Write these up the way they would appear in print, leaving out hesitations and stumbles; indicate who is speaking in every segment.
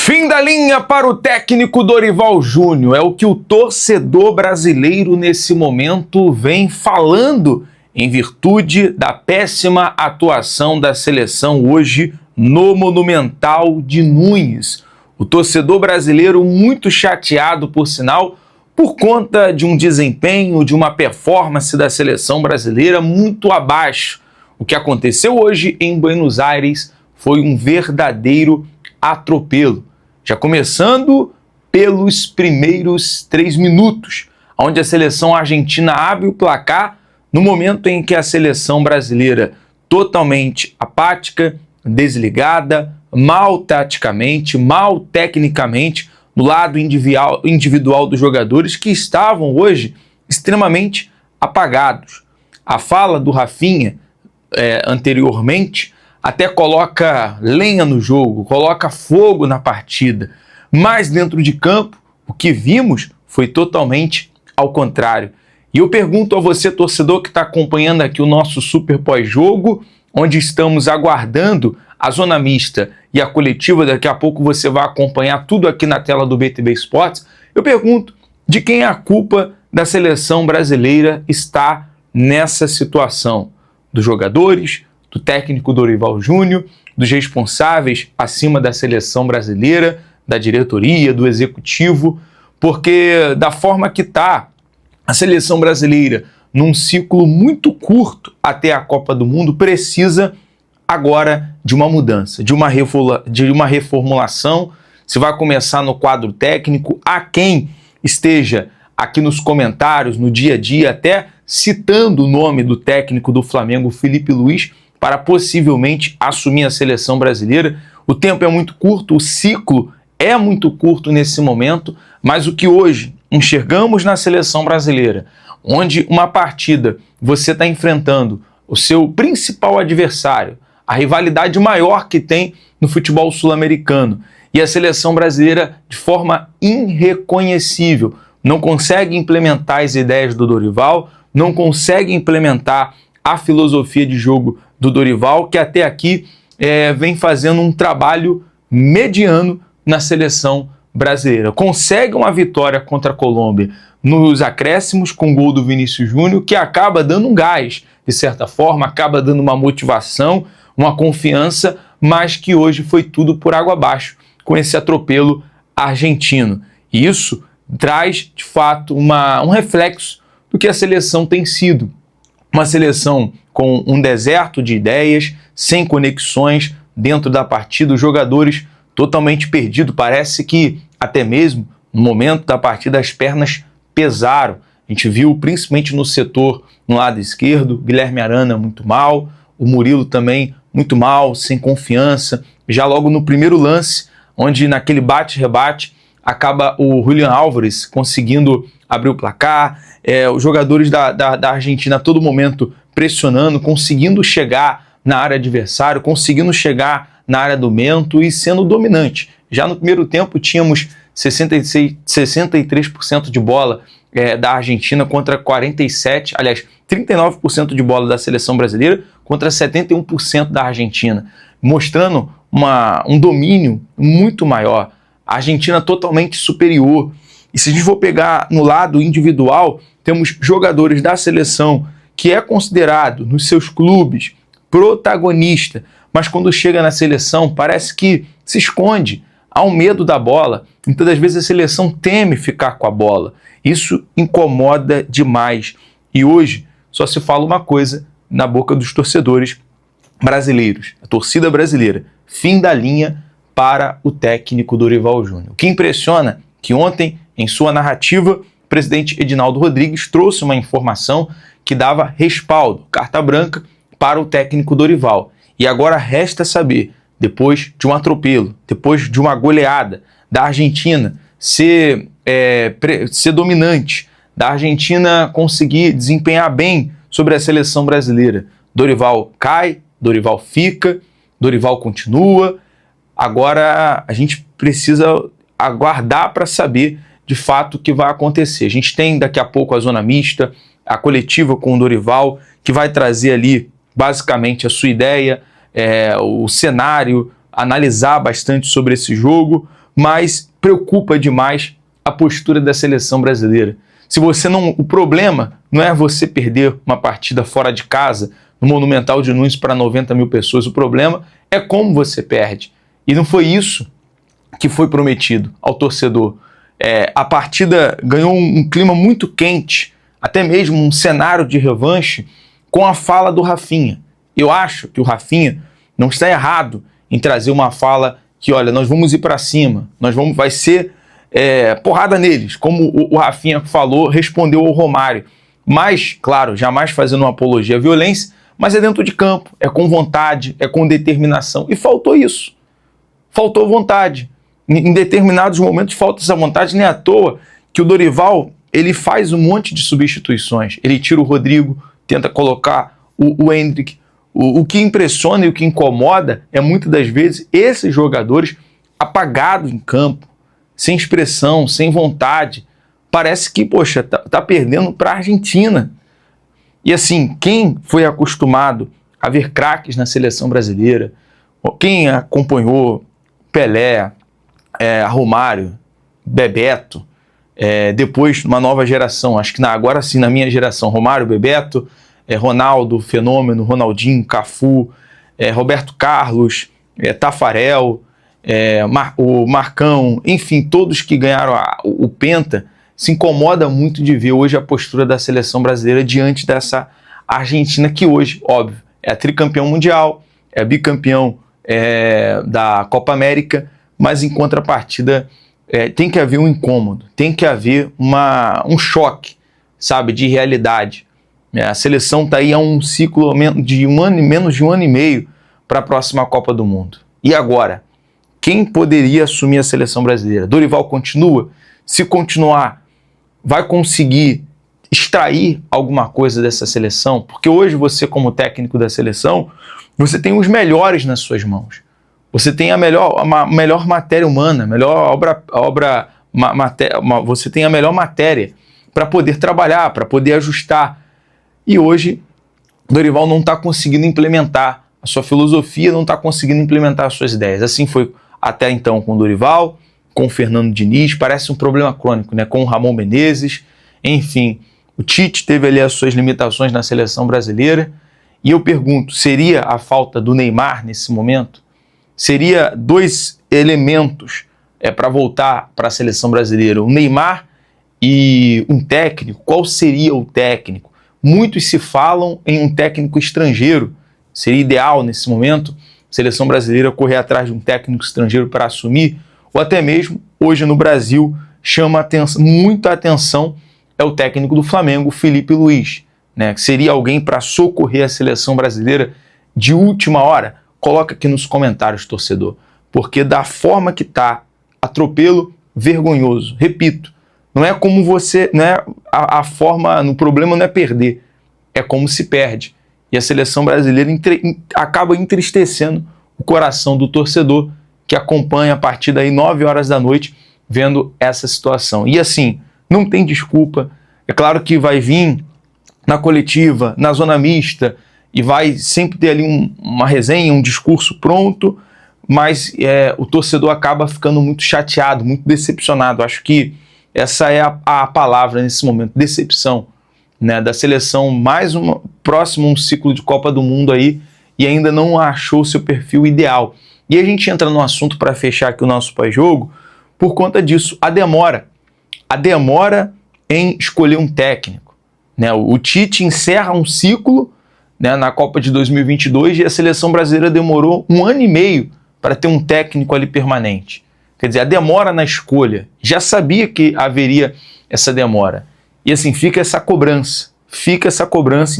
Speaker 1: Fim da linha para o técnico Dorival Júnior. É o que o torcedor brasileiro nesse momento vem falando em virtude da péssima atuação da seleção hoje no Monumental de Nunes. O torcedor brasileiro muito chateado, por sinal, por conta de um desempenho, de uma performance da seleção brasileira muito abaixo. O que aconteceu hoje em Buenos Aires foi um verdadeiro atropelo. Já começando pelos primeiros 3 minutos, onde a seleção argentina abre o placar no momento em que a seleção brasileira, totalmente apática, desligada, mal taticamente, mal tecnicamente, no lado individual dos jogadores que estavam hoje extremamente apagados. A fala do Rafinha anteriormente até coloca lenha no jogo, coloca fogo na partida, mas dentro de campo o que vimos foi totalmente ao contrário. E eu pergunto a você, torcedor, que está acompanhando aqui o nosso super pós-jogo, onde estamos aguardando a zona mista e a coletiva, daqui a pouco você vai acompanhar tudo aqui na tela do BTB Esportes. Eu pergunto, de quem a culpa da seleção brasileira está nessa situação? Dos jogadores, do técnico Dorival Júnior, dos responsáveis acima da seleção brasileira, da diretoria, do executivo, porque da forma que está a seleção brasileira, num ciclo muito curto até a Copa do Mundo, precisa agora de uma mudança, de uma reformulação. Se vai começar no quadro técnico, há quem esteja aqui nos comentários, no dia a dia, até citando o nome do técnico do Flamengo, Felipe Luiz, para possivelmente assumir a seleção brasileira. O tempo é muito curto, o ciclo é muito curto nesse momento, mas o que hoje enxergamos na seleção brasileira, onde uma partida você está enfrentando o seu principal adversário, a rivalidade maior que tem no futebol sul-americano, e a seleção brasileira, de forma irreconhecível, não consegue implementar as ideias do Dorival, não consegue implementar a filosofia de jogo do Dorival, que até aqui vem fazendo um trabalho mediano na seleção brasileira. Consegue uma vitória contra a Colômbia nos acréscimos com o gol do Vinícius Júnior, que acaba dando um gás, de certa forma, acaba dando uma motivação, uma confiança, mas que hoje foi tudo por água abaixo com esse atropelo argentino. E isso traz, de fato, um reflexo do que a seleção tem sido. Uma seleção com um deserto de ideias, sem conexões dentro da partida, os jogadores totalmente perdidos. Parece que até mesmo no momento da partida as pernas pesaram. A gente viu principalmente no setor, no lado esquerdo, Guilherme Arana muito mal, o Murilo também muito mal, sem confiança. Já logo no primeiro lance, onde naquele bate-rebate acaba o Julián Álvares conseguindo abrir o placar, os jogadores da Argentina a todo momento pressionando, conseguindo chegar na área adversária, conseguindo chegar na área do Mento e sendo dominante. Já no primeiro tempo tínhamos 63% de bola da Argentina contra 47%, aliás, 39% de bola da seleção brasileira contra 71% da Argentina, mostrando um domínio muito maior. A Argentina totalmente superior. E se a gente for pegar no lado individual, temos jogadores da seleção que é considerado nos seus clubes protagonista, mas quando chega na seleção parece que se esconde, há um medo da bola. Muitas das vezes a seleção teme ficar com a bola. Isso incomoda demais. E hoje só se fala uma coisa na boca dos torcedores brasileiros, a torcida brasileira: fim da linha para o técnico Dorival Júnior. O que impressiona é que ontem, em sua narrativa, o presidente Edinaldo Rodrigues trouxe uma informação que dava respaldo, carta branca, para o técnico Dorival. E agora resta saber, depois de um atropelo, depois de uma goleada da Argentina ser dominante, da Argentina conseguir desempenhar bem sobre a seleção brasileira, Dorival cai, Dorival fica, Dorival continua. Agora a gente precisa aguardar para saber de fato o que vai acontecer. A gente tem daqui a pouco a zona mista, a coletiva com o Dorival, que vai trazer ali basicamente a sua ideia, o cenário, analisar bastante sobre esse jogo, mas preocupa demais a postura da seleção brasileira. Se você não, o problema não é você perder uma partida fora de casa, no Monumental de Nunes para 90 mil pessoas, o problema é como você perde. E não foi isso que foi prometido ao torcedor. A partida ganhou um clima muito quente, até mesmo um cenário de revanche com a fala do Rafinha. Eu acho que o Rafinha não está errado em trazer uma fala que, olha, nós vamos ir para cima, vai ser porrada neles, como o Rafinha falou, respondeu ao Romário. Mas, claro, jamais fazendo uma apologia à violência, mas é dentro de campo, é com vontade, é com determinação. E faltou isso. Faltou vontade. Em determinados momentos falta essa vontade, nem à toa que o Dorival, ele faz um monte de substituições. Ele tira o Rodrigo, tenta colocar o Endrick. O que impressiona e o que incomoda é muitas das vezes esses jogadores apagados em campo, sem expressão, sem vontade. Parece que, poxa, tá perdendo para a Argentina. E assim, quem foi acostumado a ver craques na seleção brasileira, quem acompanhou Pelé, Romário, Bebeto, depois uma nova geração, acho que agora sim, na minha geração, Romário, Bebeto, Ronaldo, Fenômeno, Ronaldinho, Cafu, Roberto Carlos, Tafarel, o Marcão, enfim, todos que ganharam o Penta, se incomoda muito de ver hoje a postura da seleção brasileira diante dessa Argentina que hoje, óbvio, é tricampeão mundial, é bicampeão da Copa América, mas em contrapartida tem que haver um incômodo, tem que haver um choque, sabe, de realidade. A seleção está aí a um ciclo de menos de um ano e meio para a próxima Copa do Mundo. E agora? Quem poderia assumir a seleção brasileira? Dorival continua? Se continuar, vai conseguir extrair alguma coisa dessa seleção? Porque hoje você, como técnico da seleção, você tem os melhores nas suas mãos. Você tem a melhor matéria humana, você tem a melhor matéria para poder trabalhar, para poder ajustar. E hoje, Dorival não está conseguindo implementar a sua filosofia, não está conseguindo implementar as suas ideias. Assim foi até então com o Dorival, com o Fernando Diniz, parece um problema crônico, né? Com o Ramon Menezes, enfim. O Tite teve ali as suas limitações na seleção brasileira. E eu pergunto, seria a falta do Neymar nesse momento? Seria dois elementos para voltar para a seleção brasileira, o Neymar e um técnico? Qual seria o técnico? Muitos se falam em um técnico estrangeiro. Seria ideal nesse momento a seleção brasileira correr atrás de um técnico estrangeiro para assumir? Ou até mesmo, hoje no Brasil, chama muita atenção é o técnico do Flamengo, Felipe Luiz, né? Que seria alguém para socorrer a seleção brasileira de última hora? Coloca aqui nos comentários, torcedor, porque da forma que está, atropelo vergonhoso. Repito, não é como você, né? A forma, no problema não é perder, é como se perde. E a seleção brasileira acaba entristecendo o coração do torcedor que acompanha a partir daí 9 horas da noite vendo essa situação. E assim, não tem desculpa. É claro que vai vir na coletiva, na zona mista, e vai sempre ter ali uma resenha, um discurso pronto, mas o torcedor acaba ficando muito chateado, muito decepcionado. Acho que essa é a palavra nesse momento, decepção, né, da seleção, próximo a um ciclo de Copa do Mundo aí, e ainda não achou seu perfil ideal. E a gente entra no assunto para fechar aqui o nosso pós-jogo, por conta disso, a demora em escolher um técnico, né? O Tite encerra um ciclo, né, na Copa de 2022 e a seleção brasileira demorou 1 ano e meio para ter um técnico ali permanente. Quer dizer, a demora na escolha, já sabia que haveria essa demora. E assim, fica essa cobrança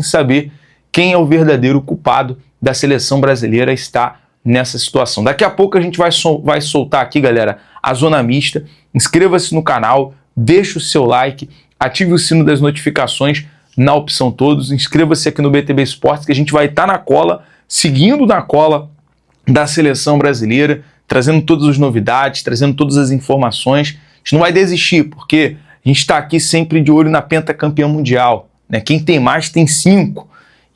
Speaker 1: em saber quem é o verdadeiro culpado da seleção brasileira estar nessa situação. Daqui a pouco a gente vai soltar aqui, galera, a zona mista. Inscreva-se no canal, deixe o seu like, ative o sino das notificações na opção todos, inscreva-se aqui no BTB Esportes, que a gente vai estar na cola, seguindo na cola da seleção brasileira, trazendo todas as novidades, trazendo todas as informações. A gente não vai desistir, porque a gente está aqui sempre de olho na pentacampeã mundial, né? Quem tem mais tem 5.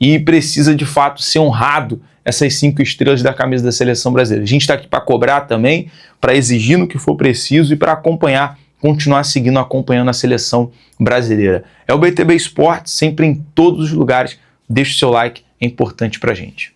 Speaker 1: e precisa de fato ser honrado essas 5 estrelas da camisa da seleção brasileira. A gente está aqui para cobrar também, para exigir no que for preciso e para acompanhar, continuar seguindo, acompanhando a seleção brasileira. É o BTB Esportes, sempre em todos os lugares. Deixe o seu like, é importante para a gente.